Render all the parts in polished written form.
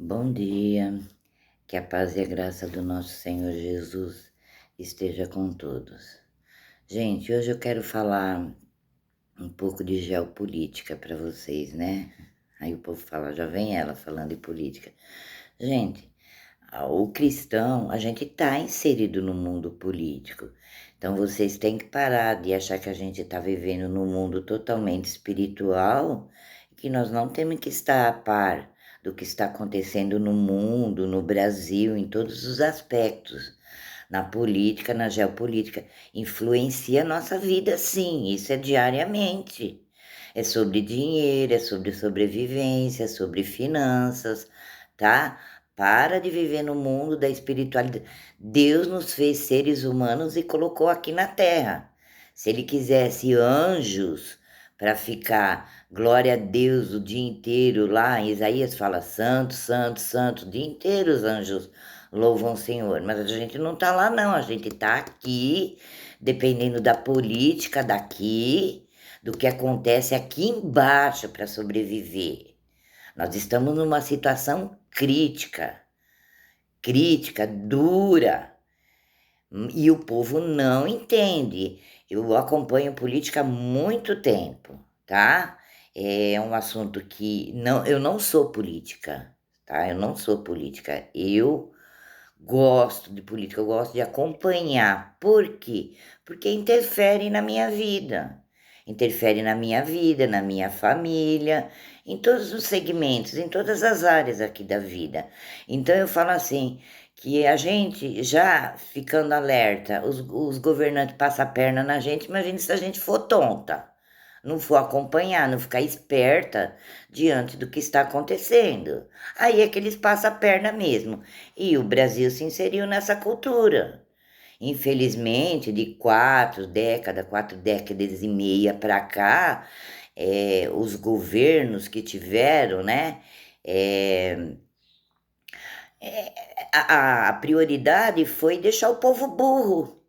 Bom dia, que a paz e a graça do nosso Senhor Jesus esteja com todos. Gente, hoje eu quero falar um pouco de geopolítica para vocês, né? Aí o povo fala, já vem ela falando de política. Gente, o cristão, a gente está inserido no mundo político. Então vocês têm que parar de achar que a gente está vivendo num mundo totalmente espiritual e que nós não temos que estar a par do que está acontecendo no mundo, no Brasil, em todos os aspectos. Na política, na geopolítica. Influencia a nossa vida, sim, isso é diariamente. É sobre dinheiro, é sobre sobrevivência, é sobre finanças, tá? Para de viver no mundo da espiritualidade. Deus nos fez seres humanos e colocou aqui na Terra. Se Ele quisesse anjos para ficar glória a Deus o dia inteiro lá, em Isaías fala santo, santo, santo, o dia inteiro os anjos louvam o Senhor. Mas a gente não está lá, não. A gente está aqui, dependendo da política daqui, do que acontece aqui embaixo para sobreviver. Nós estamos numa situação crítica, dura, e o povo não entende. Eu acompanho política há muito tempo, tá? É um assunto que não, eu não sou política, tá? Eu não sou política. Eu gosto de política, eu gosto de acompanhar. Por quê? Porque interfere na minha vida. Interfere na minha vida, na minha família, em todos os segmentos, em todas as áreas aqui da vida. Então eu falo assim, que a gente já ficando alerta, os governantes passam a perna na gente, imagina se a gente for tonta, não for acompanhar, não ficar esperta diante do que está acontecendo. Aí é que eles passam a perna mesmo. E o Brasil se inseriu nessa cultura. Infelizmente, de 4 décadas e meia para cá, os governos que tiveram, né? é, a prioridade foi deixar o povo burro,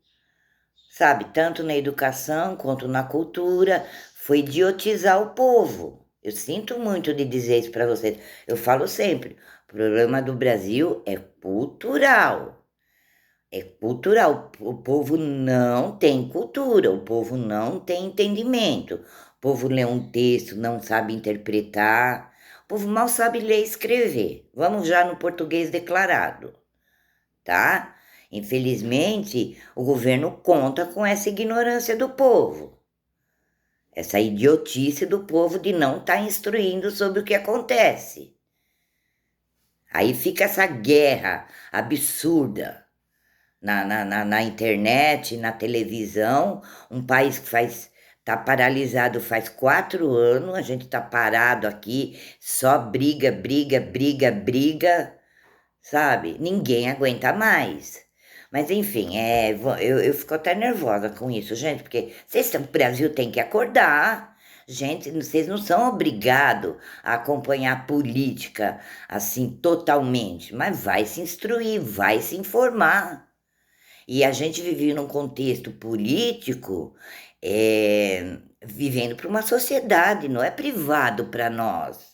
sabe? Tanto na educação quanto na cultura, foi idiotizar o povo. Eu sinto muito de dizer isso para vocês. Eu falo sempre, o problema do Brasil é cultural. É cultural. O povo não tem cultura, o povo não tem entendimento. O povo lê um texto, não sabe interpretar. O povo mal sabe ler e escrever. Vamos já no português declarado, tá? Infelizmente, o governo conta com essa ignorância do povo, essa idiotice do povo de não estar instruindo sobre o que acontece. Aí fica essa guerra absurda na internet, na televisão, um país que está paralisado faz 4 anos, a gente está parado aqui, só briga, briga, briga, briga, sabe? Ninguém aguenta mais. Mas enfim, eu fico até nervosa com isso, gente, porque o Brasil tem que acordar. Gente, vocês não são obrigados a acompanhar a política assim totalmente, mas vai se instruir, vai se informar. E a gente vive num contexto político, vivendo para uma sociedade, não é privado para nós.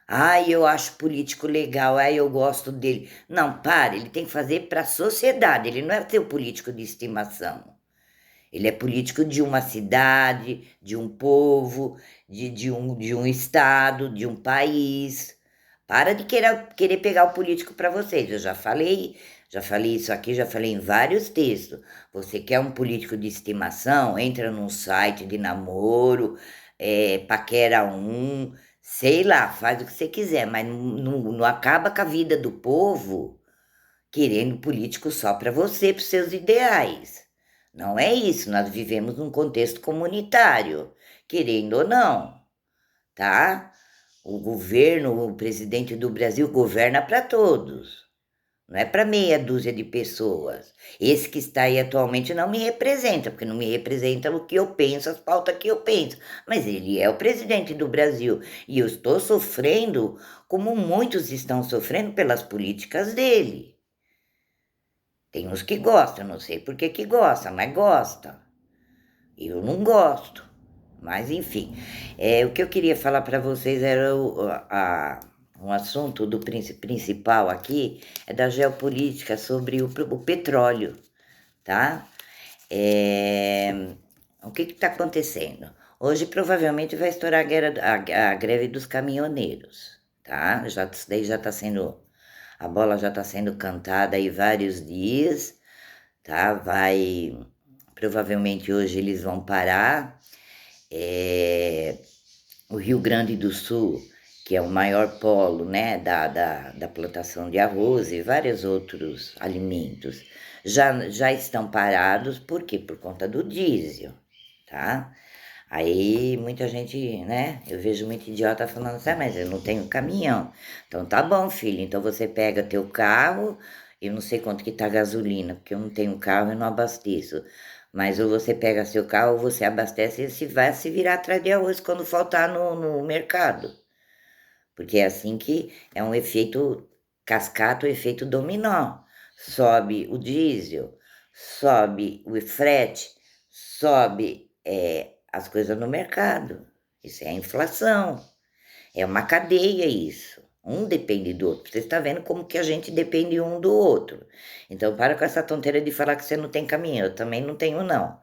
Ai, eu acho político legal, ai, eu gosto dele. Não, para, ele tem que fazer para a sociedade, ele não é seu político de estimação. Ele é político de uma cidade, de um povo, de um estado, de um país. Para de querer pegar o político para vocês. Eu já falei isso aqui, já falei em vários textos. Você quer um político de estimação? Entra num site de namoro, paquera um, sei lá, faz o que você quiser, mas não acaba com a vida do povo querendo político só para você, para os seus ideais. Não é isso, nós vivemos num contexto comunitário, querendo ou não, tá? O governo, o presidente do Brasil governa para todos, não é para meia dúzia de pessoas. Esse que está aí atualmente não me representa, porque não me representa o que eu penso, as pautas que eu penso. Mas ele é o presidente do Brasil e eu estou sofrendo como muitos estão sofrendo pelas políticas dele. Tem uns que gostam, não sei por que que gosta, mas gosta. Eu não gosto. Mas enfim, o que eu queria falar para vocês era um assunto do principal aqui é da geopolítica sobre o petróleo, tá? O que está acontecendo? Hoje provavelmente vai estourar a greve dos caminhoneiros, tá? Isso daí já está sendo, a bola já está sendo cantada aí vários dias, tá? Provavelmente hoje eles vão parar. O Rio Grande do Sul, que é o maior polo, né, da plantação de arroz e vários outros alimentos, já estão parados, por quê? Por conta do diesel, tá? Aí muita gente, né, eu vejo muito idiota falando assim, mas eu não tenho caminhão. Então tá bom, filho, então você pega teu carro, eu não sei quanto que tá a gasolina, porque eu não tenho carro e não abasteço. Mas ou você pega seu carro, ou você abastece e se vai se virar atrás de arroz quando faltar no mercado. Porque é assim que é um efeito cascata, o efeito dominó. Sobe o diesel, sobe o frete, sobe as coisas no mercado. Isso é a inflação. É uma cadeia isso. Um depende do outro. Você está vendo como que a gente depende um do outro. Então, para com essa tonteira de falar que você não tem caminho. Eu também não tenho, não,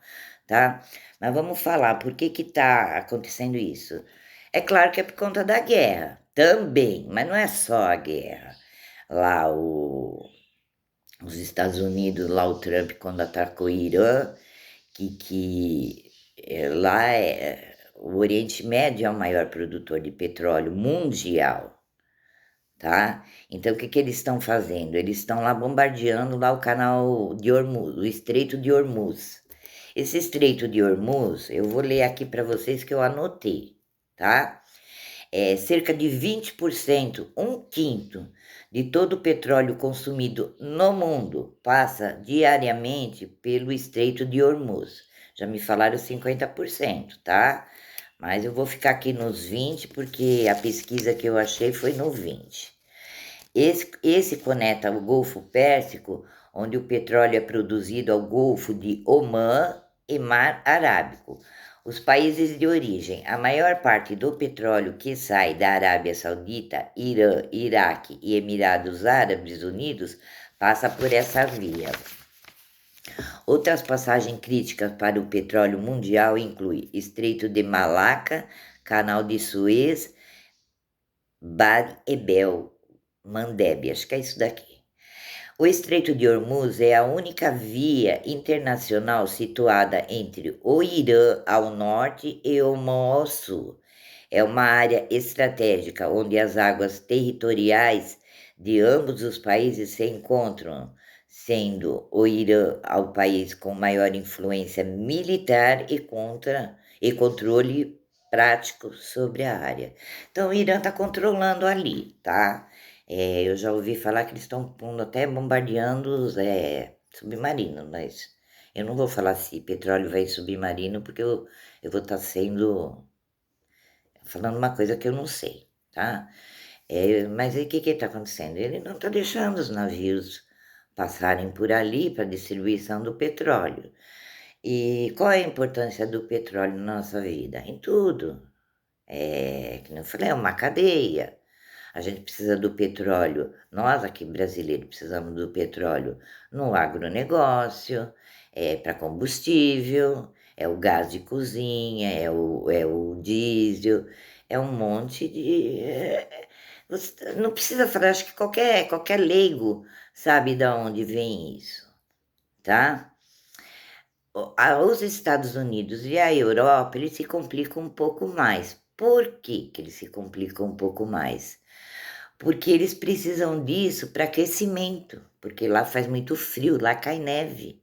tá? Mas vamos falar, por que que está acontecendo isso? É claro que é por conta da guerra, também, mas não é só a guerra. Lá os Estados Unidos, lá o Trump, quando atacou o Irã, lá o Oriente Médio é o maior produtor de petróleo mundial, tá? Então, o que que eles estão fazendo? Eles estão lá bombardeando lá o canal de Hormuz, o Estreito de Hormuz. Esse Estreito de Hormuz, eu vou ler aqui para vocês que eu anotei, tá? Cerca de 20%, um quinto de todo o petróleo consumido no mundo passa diariamente pelo Estreito de Hormuz. Já me falaram 50%, tá? Mas eu vou ficar aqui nos 20 porque a pesquisa que eu achei foi no 20. Esse conecta o Golfo Pérsico, onde o petróleo é produzido, ao Golfo de Omã e Mar Arábico. Os países de origem. A maior parte do petróleo que sai da Arábia Saudita, Irã, Iraque e Emirados Árabes Unidos passa por essa via. Outras passagens críticas para o petróleo mundial incluem Estreito de Malaca, Canal de Suez, Bab el Mandeb, acho que é isso daqui. O Estreito de Hormuz é a única via internacional situada entre o Irã ao norte e Omã ao sul. É uma área estratégica onde as águas territoriais de ambos os países se encontram, sendo o Irã o país com maior influência militar e controle prático sobre a área. Então, o Irã está controlando ali, tá? Eu já ouvi falar que eles estão pondo até bombardeando submarinos, mas eu não vou falar se petróleo vai submarino, porque eu vou estar falando uma coisa que eu não sei, tá? Mas aí o que está acontecendo? Ele não está deixando os navios passarem por ali para distribuição do petróleo. E qual é a importância do petróleo na nossa vida? Em tudo. Que eu falei, é uma cadeia. A gente precisa do petróleo, nós aqui brasileiros precisamos do petróleo no agronegócio, para combustível, é o gás de cozinha, é o diesel, é um monte de. Você não precisa falar, acho que qualquer leigo sabe de onde vem isso, tá? Os Estados Unidos e a Europa, eles se complicam um pouco mais. Por que que eles se complicam um pouco mais? Porque eles precisam disso para aquecimento, porque lá faz muito frio, lá cai neve.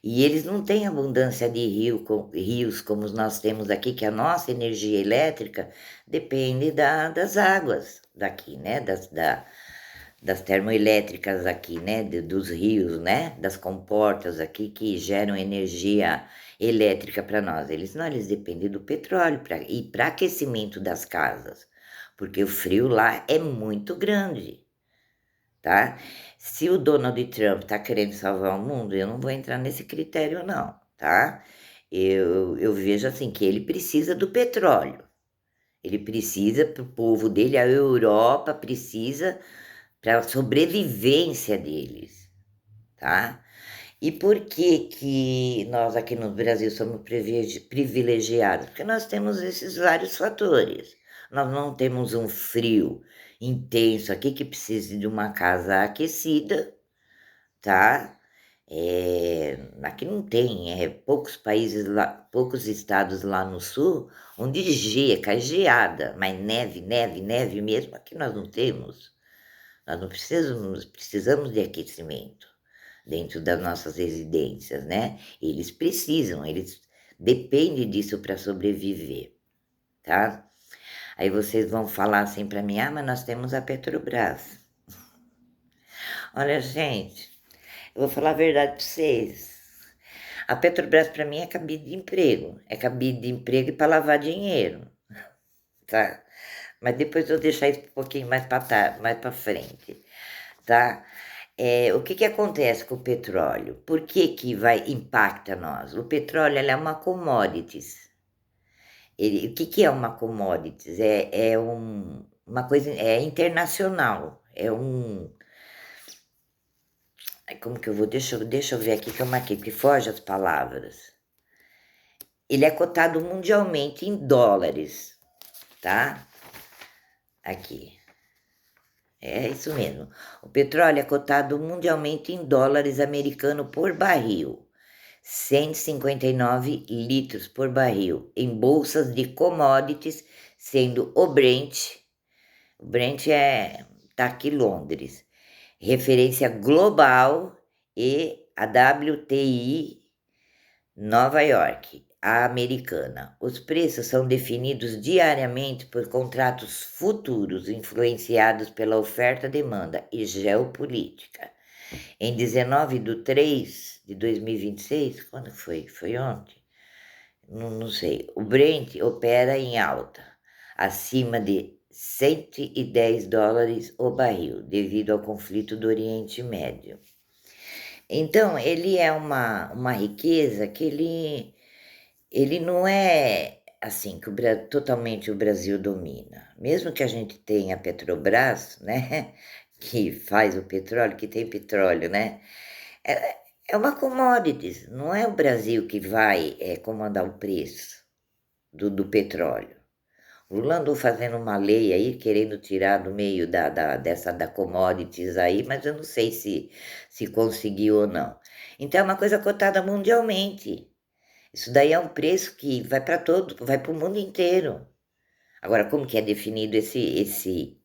E eles não têm abundância de rios como nós temos aqui, que a nossa energia elétrica depende das águas daqui, né? Das termoelétricas aqui, né? Dos rios, né? Das comportas aqui que geram energia elétrica para nós. Eles dependem do petróleo e para aquecimento das casas, porque o frio lá é muito grande, tá? Se o Donald Trump está querendo salvar o mundo, eu não vou entrar nesse critério, não, tá? Eu vejo assim que ele precisa do petróleo. Ele precisa para o povo dele, a Europa precisa para a sobrevivência deles, tá? E por que que nós aqui no Brasil somos privilegiados? Porque nós temos esses vários fatores. Nós não temos um frio intenso aqui que precise de uma casa aquecida, tá? Aqui não tem, poucos países lá, poucos estados lá no sul, onde cai geada, mas neve, neve, neve mesmo, aqui nós não temos. Nós não precisamos de aquecimento dentro das nossas residências, né? Eles precisam, eles dependem disso para sobreviver, tá? Aí vocês vão falar assim para mim, mas nós temos a Petrobras. Olha, gente, eu vou falar a verdade para vocês. A Petrobras para mim é cabide de emprego, e para lavar dinheiro, tá? Mas depois eu vou deixar isso um pouquinho mais para frente, tá? O que que acontece com o petróleo? Por que que impacta nós? O petróleo é uma commodities. O que que é uma commodities? Uma coisa internacional. Como que eu vou? Deixa eu ver aqui que eu marquei, porque foge as palavras. Ele é cotado mundialmente em dólares, tá? Aqui. É isso mesmo. O petróleo é cotado mundialmente em dólares americanos por barril, 159 litros por barril, em bolsas de commodities, sendo o Brent tá aqui em Londres, referência global, e a WTI Nova York, a americana. Os preços são definidos diariamente por contratos futuros influenciados pela oferta, demanda e geopolítica. Em 19/3/2026, quando foi? Foi ontem? Não sei. O Brent opera em alta, acima de 110 dólares o barril, devido ao conflito do Oriente Médio. Então, ele é uma riqueza que ele não é assim que totalmente o Brasil domina. Mesmo que a gente tenha a Petrobras, né, que faz o petróleo, que tem petróleo, né, é uma commodities, não é o Brasil que vai comandar o preço do petróleo. O Lula andou fazendo uma lei aí, querendo tirar do meio da commodities aí, mas eu não sei se conseguiu ou não. Então é uma coisa cotada mundialmente. Isso daí é um preço que vai para vai para o mundo inteiro. Agora, como que é definido esse,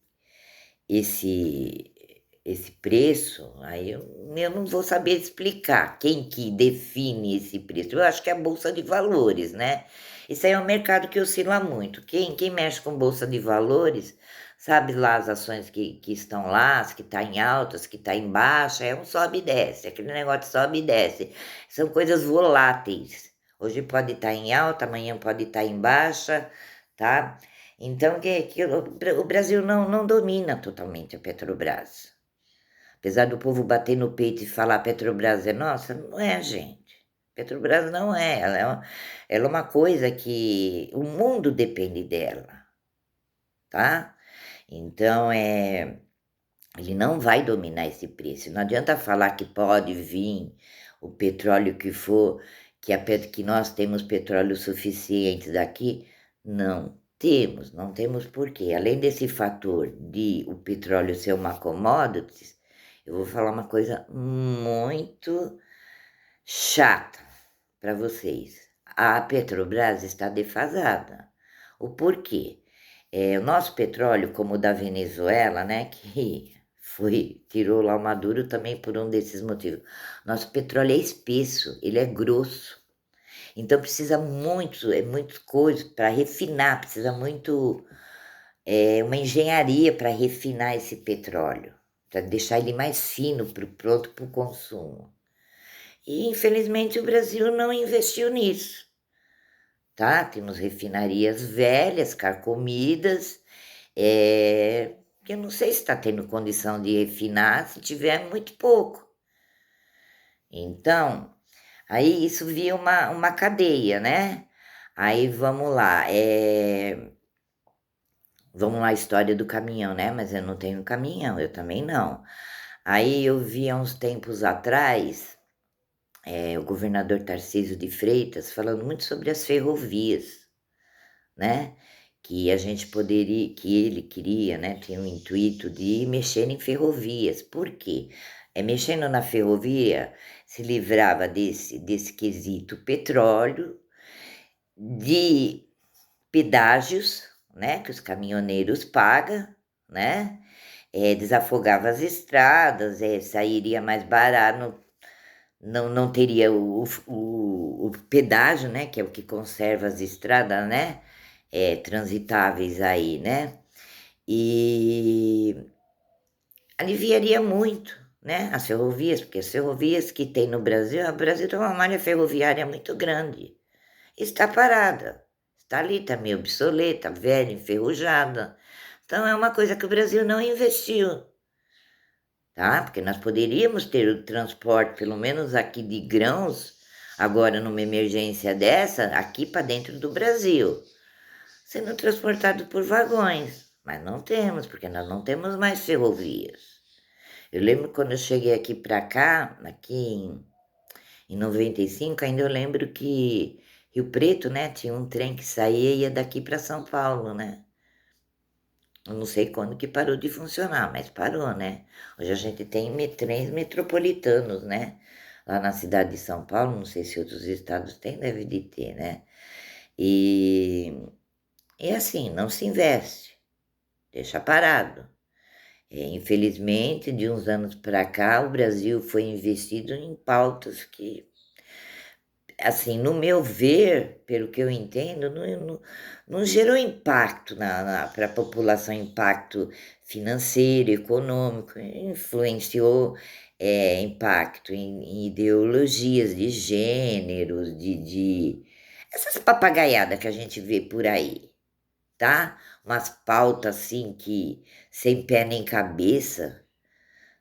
esse preço? Aí eu não vou saber explicar quem que define esse preço. Eu acho que é a Bolsa de Valores, né? Isso aí é um mercado que oscila muito. Quem mexe com Bolsa de Valores sabe lá as ações que estão lá, as que estão em alta, as que estão em baixa, é um sobe e desce, aquele negócio de sobe e desce. São coisas voláteis. Hoje pode estar em alta, amanhã pode estar em baixa, tá? Então, o Brasil não domina totalmente a Petrobras. Apesar do povo bater no peito e falar Petrobras é nossa, não é, gente. Petrobras não é. Ela é uma coisa que o mundo depende dela, tá? Então, ele não vai dominar esse preço. Não adianta falar que pode vir o petróleo que for, que nós temos petróleo suficiente daqui. Não temos por quê. Além desse fator de o petróleo ser uma commodity, eu vou falar uma coisa muito chata para vocês. A Petrobras está defasada. O porquê? O nosso petróleo, como o da Venezuela, né, que tirou lá o Maduro também por um desses motivos. Nosso petróleo é espesso, ele é grosso. Então precisa muitas coisas para refinar, precisa uma engenharia para refinar esse petróleo, para deixar ele mais fino, pronto para o consumo. E infelizmente o Brasil não investiu nisso, tá? Temos refinarias velhas, carcomidas, que eu não sei se está tendo condição de refinar, se tiver muito pouco. Então, aí isso via uma cadeia, né? Aí vamos lá, Vamos lá, a história do caminhão, né? Mas eu não tenho caminhão, eu também não. Aí eu vi há uns tempos atrás, o governador Tarcísio de Freitas falando muito sobre as ferrovias, né? Que a gente poderia, que ele queria, né? Tinha o intuito de mexer em ferrovias. Por quê? Mexendo na ferrovia, se livrava desse quesito petróleo, de pedágios, né? Que os caminhoneiros pagam, né? Desafogava as estradas, sairia mais barato, não teria o pedágio, né? Que é o que conserva as estradas, né? Transitáveis aí, né? E aliviaria muito, né? As ferrovias, porque as ferrovias que tem no Brasil, o Brasil tem uma malha ferroviária muito grande. Está parada, está ali, está meio obsoleta, velha, enferrujada. Então é uma coisa que o Brasil não investiu, tá? Porque nós poderíamos ter o transporte, pelo menos aqui de grãos, agora numa emergência dessa, aqui para dentro do Brasil, sendo transportado por vagões. Mas não temos, porque nós não temos mais ferrovias. Eu lembro quando eu cheguei aqui para cá, em 95, ainda eu lembro que Rio Preto, né, tinha um trem que saía e ia daqui para São Paulo, né? Eu não sei quando que parou de funcionar, mas parou, né? Hoje a gente tem trens metropolitanos, né? Lá na cidade de São Paulo, não sei se outros estados têm, deve de ter, né? E, e assim, não se investe, deixa parado. Infelizmente, de uns anos para cá, o Brasil foi investido em pautas que, assim, no meu ver, pelo que eu entendo, não gerou impacto para a população, impacto financeiro, econômico, influenciou impacto em ideologias de gêneros, essas papagaiadas que a gente vê por aí, tá? Umas pautas assim que sem pé nem cabeça,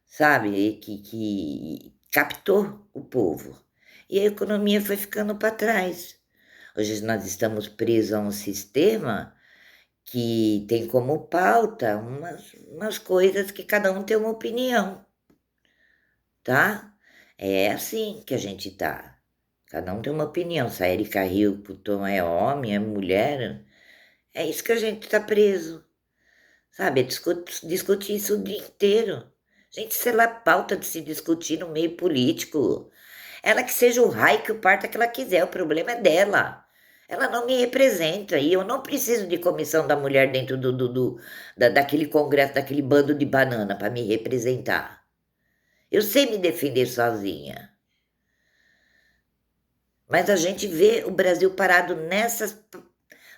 sabe? Que captou o povo. E a economia foi ficando para trás. Hoje nós estamos presos a um sistema que tem como pauta umas coisas que cada um tem uma opinião, tá? É assim que a gente tá. Cada um tem uma opinião. Se a Erika Hilton é homem, é mulher, é isso que a gente tá preso. Sabe, discutir isso o dia inteiro. Gente, sei lá, pauta de se discutir no meio político. Ela que seja o raio que o parta que ela quiser, o problema é dela. Ela não me representa e eu não preciso de comissão da mulher dentro daquele congresso, daquele bando de banana para me representar. Eu sei me defender sozinha. Mas a gente vê o Brasil parado nessas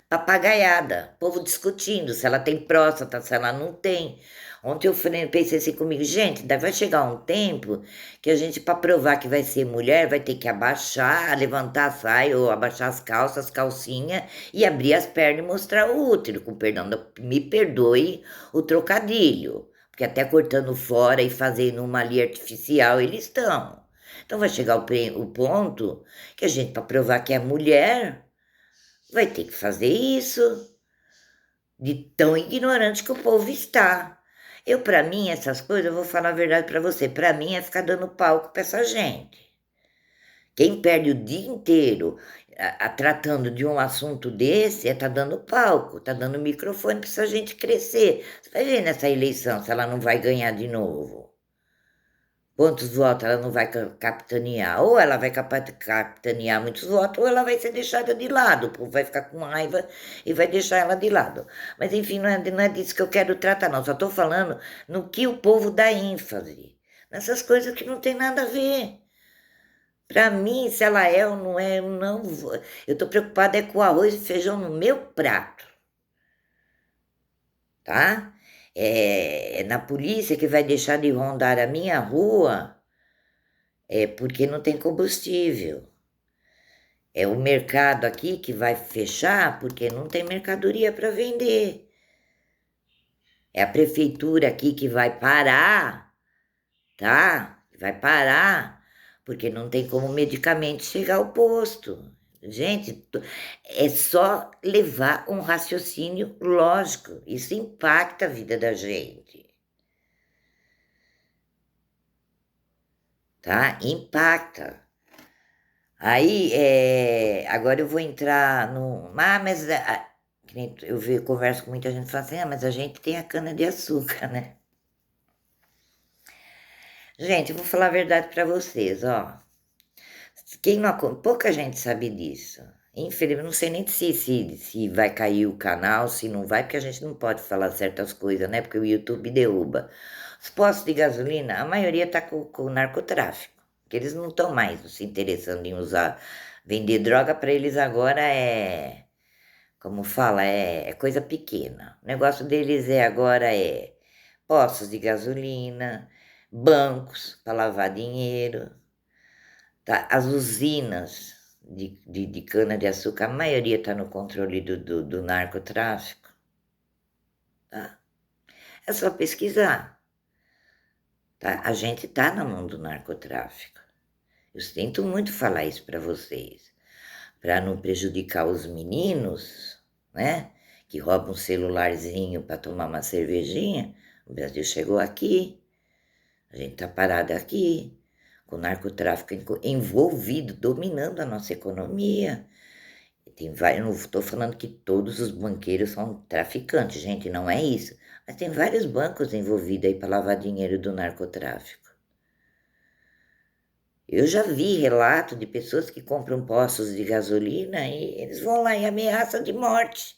papagaiada, povo discutindo se ela tem próstata, se ela não tem. Ontem eu pensei assim comigo, gente, vai chegar um tempo que a gente, para provar que vai ser mulher, vai ter que abaixar, levantar a saia ou abaixar as calças, calcinha e abrir as pernas e mostrar o útero, com perdão, me perdoe o trocadilho, porque até cortando fora e fazendo uma ali artificial eles estão. Então vai chegar o ponto que a gente, para provar que é mulher, vai ter que fazer isso, de tão ignorante que o povo está. Para mim, essas coisas, eu vou falar a verdade para você, para mim é ficar dando palco para essa gente. Quem perde o dia inteiro tratando de um assunto desse tá dando palco, tá dando microfone para essa gente crescer. Você vai ver nessa eleição se ela não vai ganhar de novo. Quantos votos ela não vai capitanear? Ou ela vai capitanear muitos votos, ou ela vai ser deixada de lado. O povo vai ficar com raiva e vai deixar ela de lado. Mas, enfim, não é disso que eu quero tratar, não. Só estou falando no que o povo dá ênfase. Nessas coisas que não tem nada a ver. Para mim, se ela é ou não é, eu não vou. Eu estou preocupada é com o arroz e feijão no meu prato, tá? É na polícia que vai deixar de rondar a minha rua. Porque não tem combustível. É o mercado aqui que vai fechar porque não tem mercadoria para vender. É a prefeitura aqui que vai parar, tá? Vai parar porque não tem como medicamento chegar ao posto. Gente, é só levar um raciocínio lógico. Isso impacta a vida da gente, tá? Impacta. Aí, agora eu vou entrar no. Ah, mas que nem converso com muita gente e falo assim, mas a gente tem a cana-de-açúcar, né? Gente, eu vou falar a verdade para vocês, ó. Pouca gente sabe disso. Infelizmente, não sei nem se vai cair o canal, se não vai, porque a gente não pode falar certas coisas, né? Porque o YouTube derruba. Os postos de gasolina, a maioria tá com narcotráfico, que eles não estão mais se interessando em usar, vender droga para eles agora como fala, é coisa pequena. O negócio deles agora postos de gasolina, bancos para lavar dinheiro, tá? As usinas de cana-de-açúcar, a maioria está no controle do narcotráfico, tá? É só pesquisar, tá? A gente está na mão do narcotráfico. Eu sinto muito falar isso para vocês, para não prejudicar os meninos, né? Que roubam um celularzinho para tomar uma cervejinha. O Brasil chegou aqui, a gente está parado aqui, com o narcotráfico envolvido, dominando a nossa economia. Eu não estou falando que todos os banqueiros são traficantes, gente, não é isso. Mas tem vários bancos envolvidos aí para lavar dinheiro do narcotráfico. Eu já vi relato de pessoas que compram postos de gasolina e eles vão lá em ameaça de morte.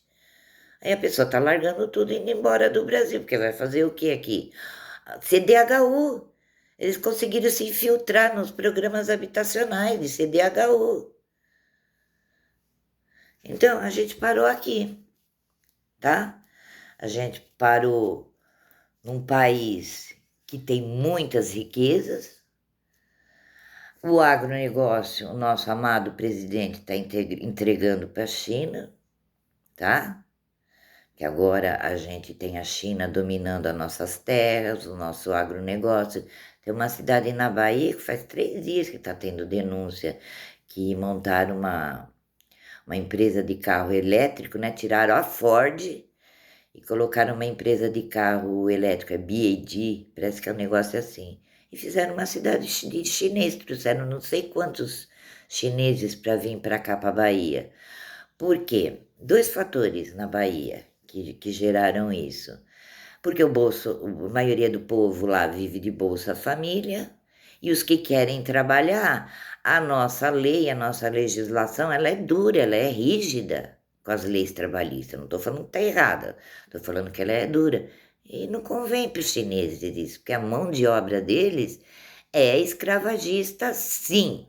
Aí a pessoa está largando tudo e indo embora do Brasil, porque vai fazer o que aqui? CDHU. Eles conseguiram se infiltrar nos programas habitacionais de CDHU. Então, a gente parou aqui, tá? A gente parou num país que tem muitas riquezas. O agronegócio, o nosso amado presidente está entregando para a China, tá? Que agora a gente tem a China dominando as nossas terras, o nosso agronegócio. Tem uma cidade na Bahia que faz 3 dias que está tendo denúncia que montaram uma empresa de carro elétrico, né? Tiraram a Ford e colocaram uma empresa de carro elétrico, é BAD, parece que é um negócio assim. E fizeram uma cidade de chinês, trouxeram não sei quantos chineses para vir para cá, para a Bahia. Por quê? 2 fatores na Bahia que geraram isso. Porque a maioria do povo lá vive de Bolsa Família, e os que querem trabalhar, a nossa lei, a nossa legislação, ela é dura, ela é rígida com as leis trabalhistas. Não estou falando que está errada, estou falando que ela é dura. E não convém para os chineses isso, porque a mão de obra deles é escravagista, sim.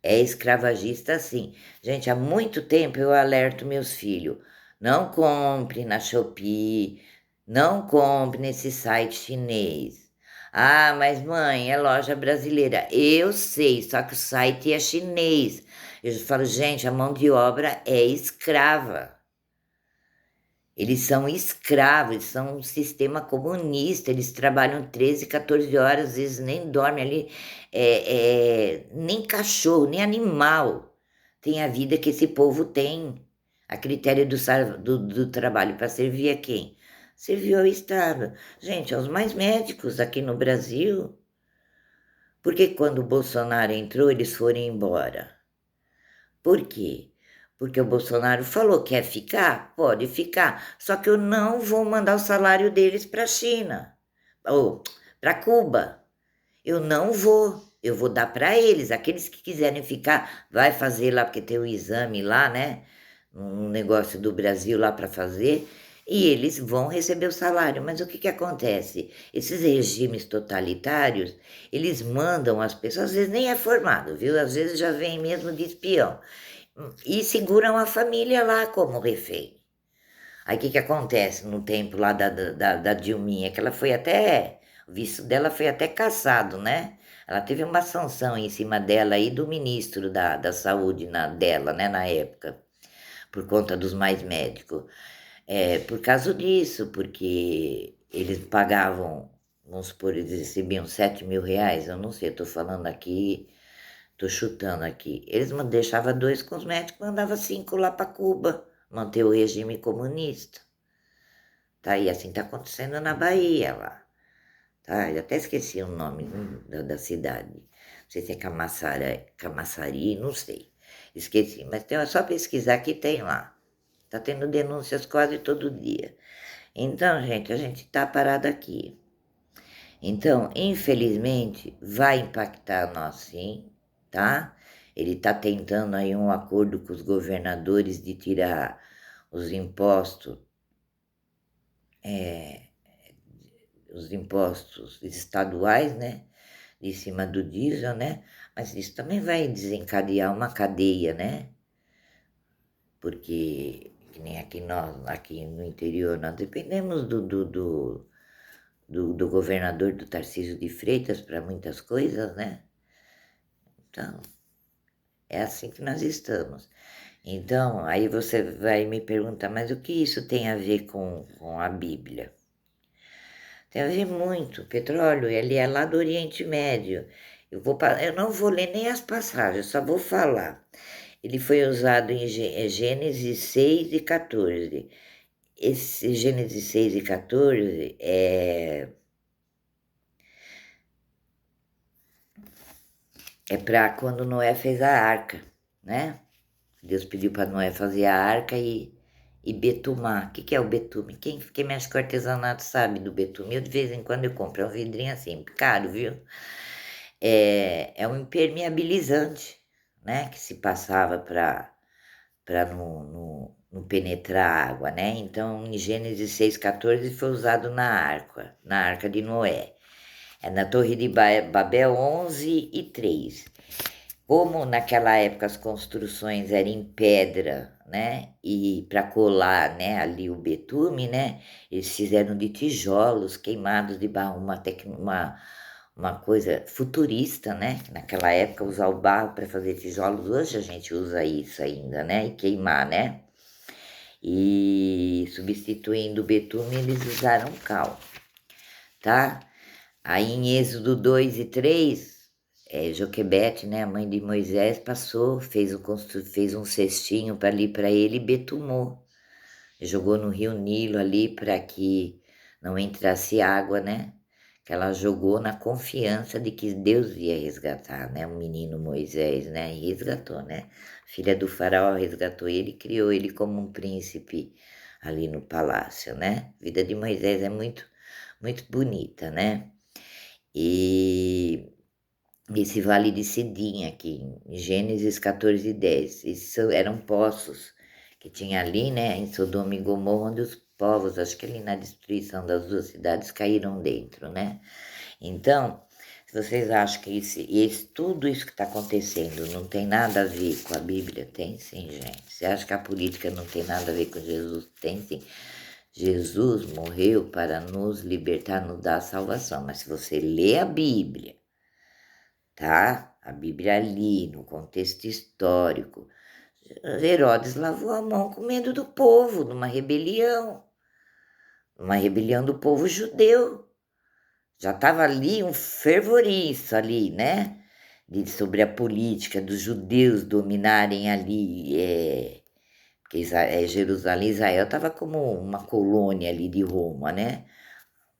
É escravagista, sim. Gente, há muito tempo eu alerto meus filhos: não compre na Shopee, não compre nesse site chinês. Ah, mas mãe, é loja brasileira. Eu sei, só que o site é chinês. Eu falo, gente, a mão de obra é escrava. Eles são escravos, eles são um sistema comunista, eles trabalham 13, 14 horas, às vezes nem dormem ali, nem cachorro, nem animal tem a vida que esse povo tem, a critério do trabalho para servir a quem? Serviu ao Estado. Gente, aos mais médicos aqui no Brasil, porque quando o Bolsonaro entrou, eles foram embora? Por quê? Porque o Bolsonaro falou: quer ficar? Pode ficar. Só que eu não vou mandar o salário deles para a China ou para Cuba. Eu não vou. Eu vou dar para eles. Aqueles que quiserem ficar, vai fazer lá, porque tem o exame lá, né? Um negócio do Brasil lá para fazer. E eles vão receber o salário. Mas o que acontece? Esses regimes totalitários, eles mandam as pessoas, às vezes nem é formado, viu? Às vezes já vem mesmo de espião e seguram a família lá como refém. Aí o que acontece no tempo lá da Dilminha? Que ela foi até, o visto dela foi até cassado, né? Ela teve uma sanção em cima dela aí do ministro da saúde dela, né, na época, por conta dos mais médicos. Por causa disso, porque eles pagavam, vamos supor, eles recebiam 7 mil reais, eu não sei, eu tô falando aqui tô chutando aqui, eles deixavam 2 cosméticos, mandava 5 lá para Cuba, manter o regime comunista. Tá aí, assim tá acontecendo na Bahia lá. Tá? Eu até esqueci o nome da cidade. Não sei se é Camaçari, não sei. Esqueci, mas é só pesquisar que tem lá. Tá tendo denúncias quase todo dia. Então, gente, a gente tá parado aqui. Então, infelizmente, vai impactar nós sim, tá? Ele tá tentando aí um acordo com os governadores de tirar os impostos, é, os impostos estaduais, né? De cima do diesel, né? Mas isso também vai desencadear uma cadeia, né? Porque, que nem aqui no interior, nós dependemos do governador do Tarcísio de Freitas para muitas coisas, né? Então, é assim que nós estamos. Então, aí você vai me perguntar, mas o que isso tem a ver com a Bíblia? Tem a ver muito. Petróleo, ele é lá do Oriente Médio. Eu não vou ler nem as passagens, só vou falar. Ele foi usado em Gênesis 6 e 14. Esse Gênesis 6 e 14 é para quando Noé fez a arca, né? Deus pediu para Noé fazer a arca e betumar. O que é o betume? Quem mexe com artesanato sabe do betume. Eu de vez em quando eu compro, é um vidrinho assim, caro, viu? É um impermeabilizante, né? Que se passava para não penetrar a água, né? Então, em Gênesis 6,14 foi usado na arca de Noé. É na Torre de Babel 11:3. Como naquela época as construções eram em pedra, né? E para colar, né, ali o betume, né? Eles fizeram de tijolos queimados de barro, uma coisa futurista, né? Que naquela época usar o barro para fazer tijolos, hoje a gente usa isso ainda, né? E queimar, né? E substituindo o betume, eles usaram cal, tá? Aí em Êxodo 2 e 3, Joquebede, né, a mãe de Moisés, passou, fez um cestinho para ali para ele e betumou. Jogou no rio Nilo ali para que não entrasse água, né? Que ela jogou na confiança de que Deus ia resgatar, né? O menino Moisés, né? E resgatou, né? Filha do faraó resgatou ele e criou ele como um príncipe ali no palácio, né? A vida de Moisés é muito, muito bonita, né? E esse vale de Sidim aqui, em Gênesis 14:10. Isso eram poços que tinha ali, né, em Sodoma e Gomorra, onde os povos, acho que ali na destruição das 2 cidades, caíram dentro, né? Então, se vocês acham que tudo isso que está acontecendo não tem nada a ver com a Bíblia, tem sim, gente. Você acha que a política não tem nada a ver com Jesus? Tem sim. Jesus morreu para nos libertar, nos dar a salvação. Mas se você lê a Bíblia, tá? A Bíblia ali, no contexto histórico, Herodes lavou a mão com medo do povo, numa rebelião do povo judeu. Já estava ali um fervoriço ali, né? Sobre a política dos judeus dominarem ali, porque Jerusalém, Israel estava como uma colônia ali de Roma, né?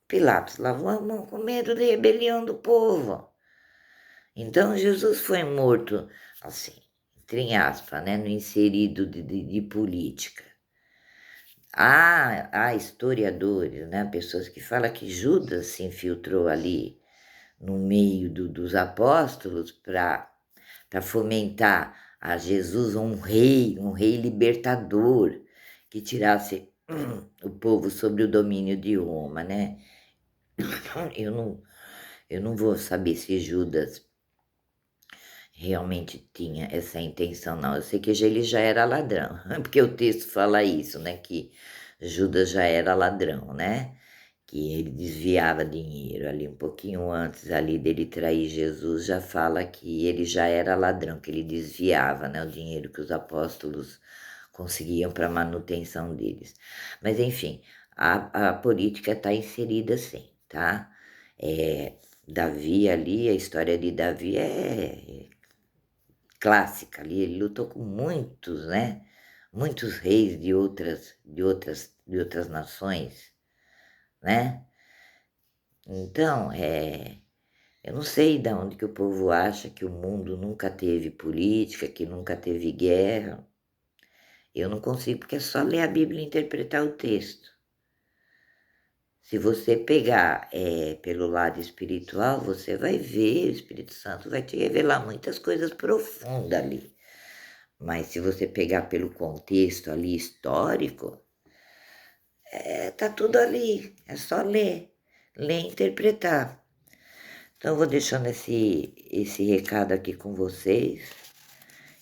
Pilatos lavou a mão com medo de rebelião do povo. Então Jesus foi morto, assim, entre aspas, né, no inserido de política. Há historiadores, né, pessoas que falam que Judas se infiltrou ali no meio dos apóstolos para fomentar a Jesus um rei libertador que tirasse o povo sobre o domínio de Roma, né? Eu não, eu não vou saber se Judas realmente tinha essa intenção, não. Eu sei que ele já era ladrão, porque o texto fala isso, né? Que Judas já era ladrão, né? Que ele desviava dinheiro ali um pouquinho antes ali dele trair Jesus, já fala que ele já era ladrão, que ele desviava, né, o dinheiro que os apóstolos conseguiam para manutenção deles. Mas enfim, a política está inserida sim, tá? Davi ali, a história de Davi clássica ali, ele lutou com muitos, né? Muitos reis de outras nações, né? Então, eu não sei de onde que o povo acha que o mundo nunca teve política, que nunca teve guerra. Eu não consigo, porque é só ler a Bíblia e interpretar o texto. Se você pegar pelo lado espiritual, você vai ver, o Espírito Santo vai te revelar muitas coisas profundas ali. Mas se você pegar pelo contexto ali histórico, tá tudo ali, é só ler e interpretar. Então eu vou deixando esse recado aqui com vocês.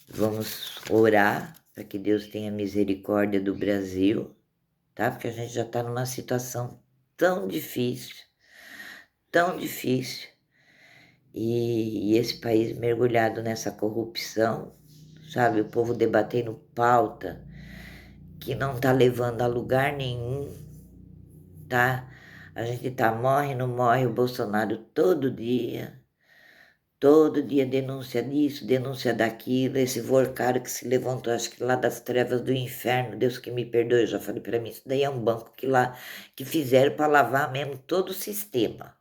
Vamos orar para que Deus tenha misericórdia do Brasil, tá? Porque a gente já está numa situação tão difícil, tão difícil. E esse país mergulhado nessa corrupção, sabe? O povo debatendo pauta que não está levando a lugar nenhum, tá? A gente tá morre, não morre o Bolsonaro todo dia denúncia disso, denúncia daquilo, esse vorcário que se levantou, acho que lá das trevas do inferno, Deus que me perdoe, eu já falei para mim, isso daí é um banco que fizeram para lavar mesmo todo o sistema,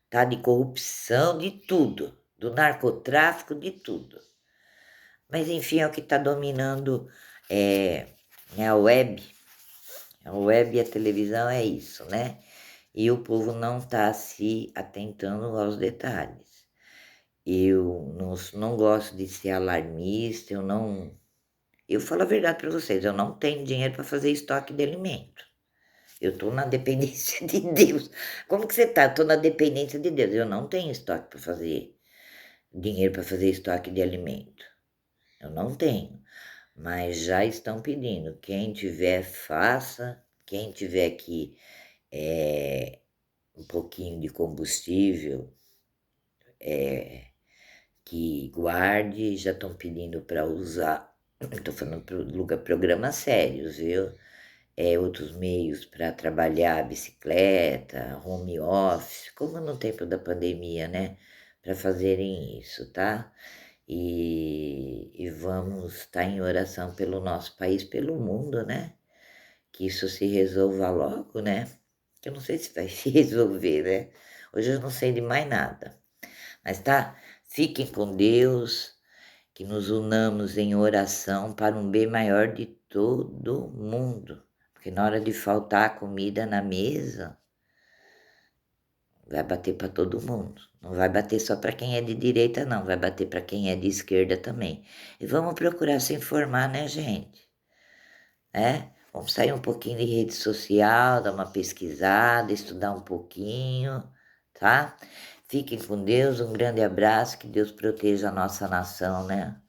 tá? De corrupção, de tudo, do narcotráfico, de tudo. Mas enfim, é o que está dominando é a web. A web e a televisão é isso, né? E o povo não está se atentando aos detalhes. Eu não gosto de ser alarmista, eu falo a verdade para vocês, eu não tenho dinheiro para fazer estoque de alimento. Eu estou na dependência de Deus. Como que você está? Estou na dependência de Deus. Eu não tenho estoque para fazer dinheiro para fazer estoque de alimento. Eu não tenho. Mas já estão pedindo. Quem tiver, faça. Quem tiver aqui um pouquinho de combustível, que guarde, já estão pedindo para usar. Estou falando programas sérios, viu? Outros meios para trabalhar, bicicleta, home office, como no tempo da pandemia, né? Para fazerem isso, tá? E vamos estar em oração pelo nosso país, pelo mundo, né? Que isso se resolva logo, né? Que eu não sei se vai se resolver, né? Hoje eu não sei de mais nada. Mas tá? Fiquem com Deus, que nos unamos em oração para um bem maior de todo mundo. Porque na hora de faltar comida na mesa, vai bater para todo mundo. Não vai bater só para quem é de direita, não. Vai bater para quem é de esquerda também. E vamos procurar se informar, né, gente? Vamos sair um pouquinho de rede social, dar uma pesquisada, estudar um pouquinho, tá? Fiquem com Deus, um grande abraço, que Deus proteja a nossa nação, né?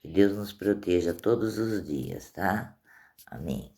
Que Deus nos proteja todos os dias, tá? Amém.